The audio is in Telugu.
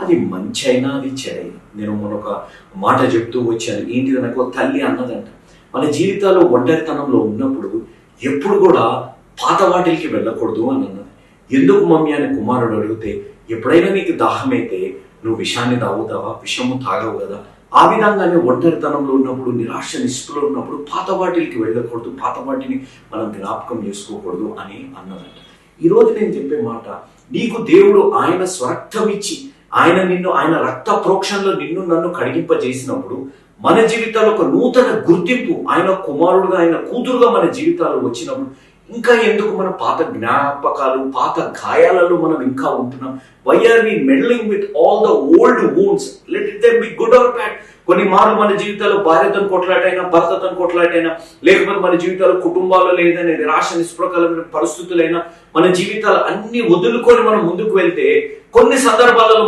అది మంచి అయినా అది చెడైనా. నేను మొన్నొక మాట చెప్తూ వచ్చాను. ఏంటిది, నాకు తల్లి అన్నదంట, మన జీవితాల్లో ఒంటరితనంలో ఉన్నప్పుడు ఎప్పుడు కూడా పాత వాటికి వెళ్ళకూడదు అని అన్నది. ఎందుకు మమ్మీ అని కుమారుడు అడిగితే, ఎప్పుడైనా నీకు దాహమైతే నువ్వు విషాన్ని తాగుతావా? విషము తాగవు కదా. ఆ విధంగానే ఒంటరితనంలో ఉన్నప్పుడు, నిరాశ నిస్పృహలో ఉన్నప్పుడు పాత వాటికి వెళ్ళకూడదు, పాత వాటిని మనం జ్ఞాపకం చేసుకోకూడదు అని అన్నదంట. ఈరోజు నేను చెప్పే మాట, నీకు దేవుడు ఆయన స్వరక్తం ఇచ్చి ఆయన రక్త ప్రోక్షణలో నిన్ను నన్ను కడిగింపజేసినప్పుడు మన జీవితాల్లో ఒక నూతన గుర్తింపు, ఆయన కుమారుడుగా ఆయన కూతురుగా మన జీవితాల్లో వచ్చినప్పుడు ఇంకా ఎందుకు మన పాత జ్ఞాపకాలు, పాత గాయాలలో మనం ఇంకా ఉంటున్నాం? Why are we meddling with all the old wounds? Let it them be good or bad. కొన్ని మార్లు మన జీవితాల్లో భార్యతో కొట్లాటైనా, భర్తతో కొట్లాటైనా, లేకపోతే మన జీవితాల్లో కుటుంబాల్లో ఏదైనా నిరాశ నిస్పృహకరమైన పరిస్థితులైనా, మన జీవితాలు అన్ని వదులుకొని మనం ముందుకు వెళ్తే కొన్ని సందర్భాలలో